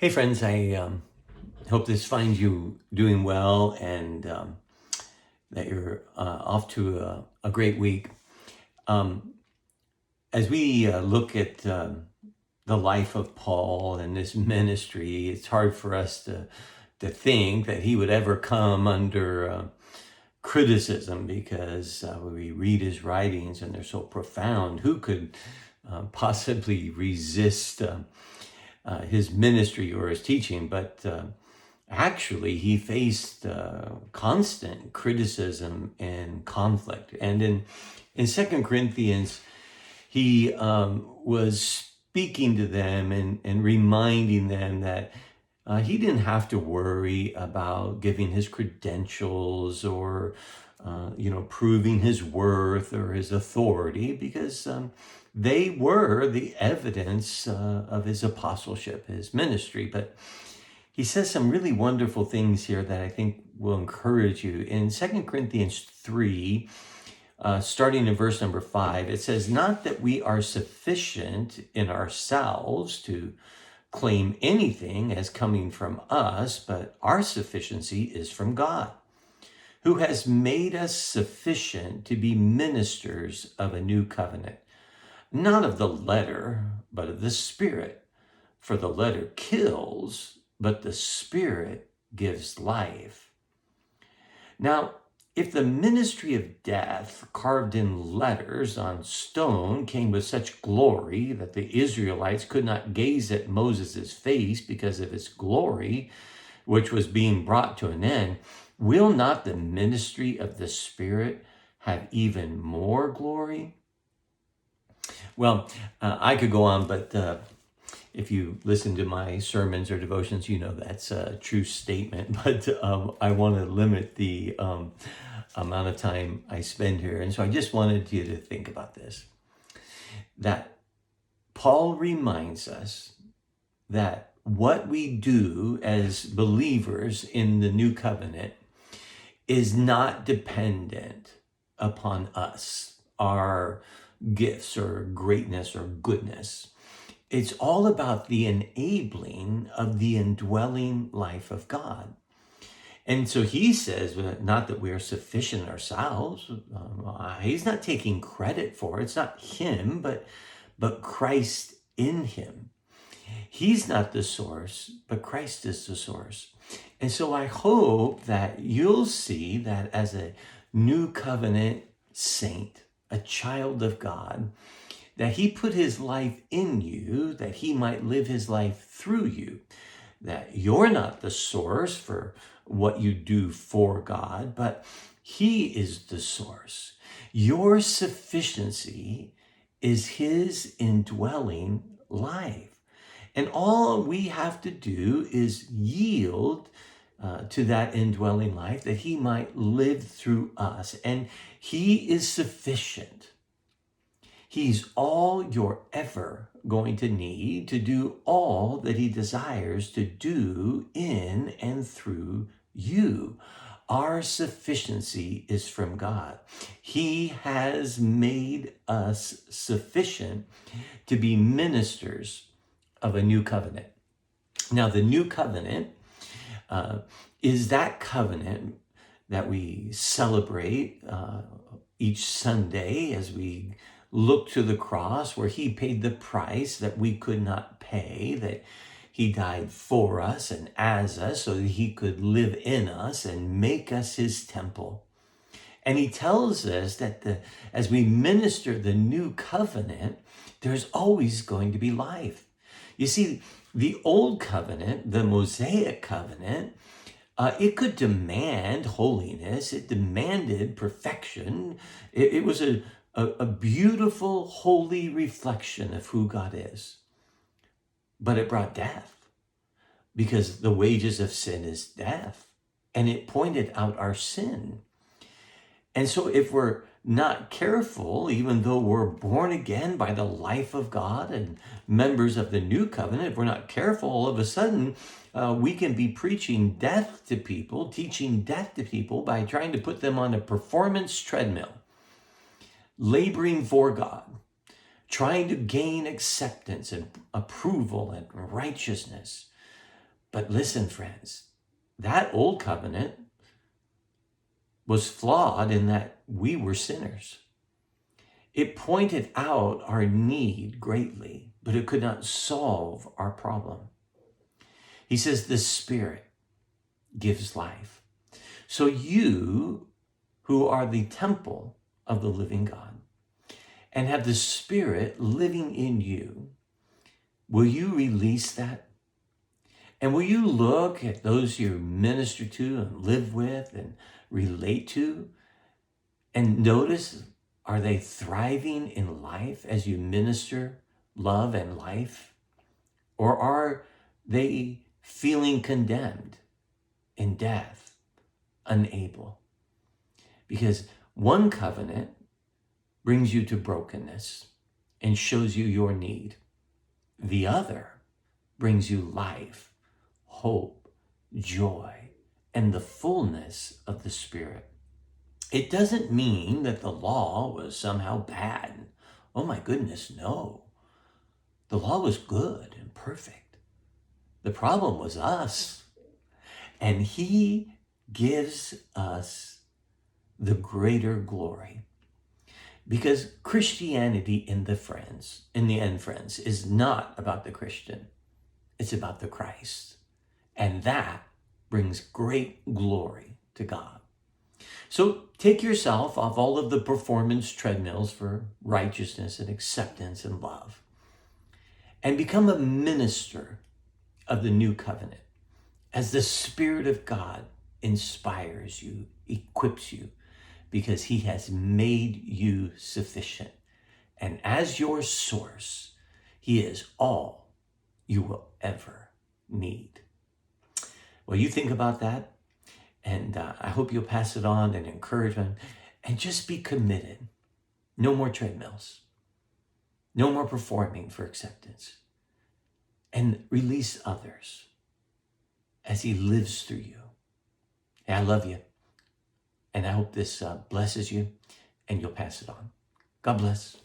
Hey friends, I hope this finds you doing well and that you're off to a great week. Um, as we look at the life of Paul and this ministry, it's hard for us to think that he would ever come under criticism because we read his writings and they're so profound. Who could possibly resist his ministry or his teaching? But actually, he faced constant criticism and conflict. And in 2 Corinthians, he was speaking to them and reminding them that he didn't have to worry about giving his credentials or, proving his worth or his authority because they were the evidence of his apostleship, his ministry. But he says some really wonderful things here that I think will encourage you. In 2 Corinthians 3, starting in verse number 5, it says, "Not that we are sufficient in ourselves to claim anything as coming from us, but our sufficiency is from God, who has made us sufficient to be ministers of a new covenant, not of the letter, but of the Spirit. For the letter kills, but the Spirit gives life." Now, if the ministry of death, carved in letters on stone, came with such glory that the Israelites could not gaze at Moses' face because of its glory, which was being brought to an end, will not the ministry of the Spirit have even more glory? Well, I could go on, but if you listen to my sermons or devotions, you know that's a true statement. But I want to limit the amount of time I spend here. And so I just wanted you to think about this, that Paul reminds us that what we do as believers in the new covenant is not dependent upon us, our gifts or greatness or goodness. It's all about the enabling of the indwelling life of God. And so he says, not that we are sufficient ourselves. He's not taking credit for it. It's not him, but Christ in him. He's not the source, but Christ is the source. And so I hope that you'll see that as a new covenant saint, a child of God, that he put his life in you, that he might live his life through you, that you're not the source for what you do for God, but he is the source. Your sufficiency is his indwelling life. And all we have to do is yield to that indwelling life that he might live through us. And he is sufficient. He's all you're ever going to need to do all that he desires to do in and through you. Our sufficiency is from God. He has made us sufficient to be ministers of a new covenant. Now, the new covenant is that covenant that we celebrate each Sunday as we look to the cross, where he paid the price that we could not pay, that he died for us and as us so that he could live in us and make us his temple. And he tells us that as we minister the new covenant, there's always going to be life. You see, the old covenant, the Mosaic covenant, it could demand holiness. It demanded perfection. It was a beautiful, holy reflection of who God is. But it brought death, because the wages of sin is death. And it pointed out our sin. And so if we're not careful, even though we're born again by the life of God and members of the new covenant, if we're not careful, all of a sudden we can be preaching death to people, teaching death to people by trying to put them on a performance treadmill, laboring for God, trying to gain acceptance and approval and righteousness. But listen, friends, that old covenant was flawed in that we were sinners. It pointed out our need greatly, but it could not solve our problem. He says the Spirit gives life. So you, who are the temple of the living God and have the Spirit living in you, will you release that? And will you look at those you minister to and live with and relate to and notice, are they thriving in life as you minister love and life? Or are they feeling condemned in death, unable? Because one covenant brings you to brokenness and shows you your need. The other brings you life, hope, joy, and the fullness of the Spirit. It doesn't mean that the law was somehow bad. Oh my goodness, no. The law was good and perfect. The problem was us. And he gives us the greater glory. Because Christianity in the end, friends, is not about the Christian. It's about the Christ. And that brings great glory to God. So take yourself off all of the performance treadmills for righteousness and acceptance and love and become a minister of the new covenant as the Spirit of God inspires you, equips you, because he has made you sufficient. And as your source, he is all you will ever need. Well, you think about that. And I hope you'll pass it on and encouragement and just be committed. No more treadmills. No more performing for acceptance. And release others as he lives through you. And I love you. And I hope this blesses you and you'll pass it on. God bless.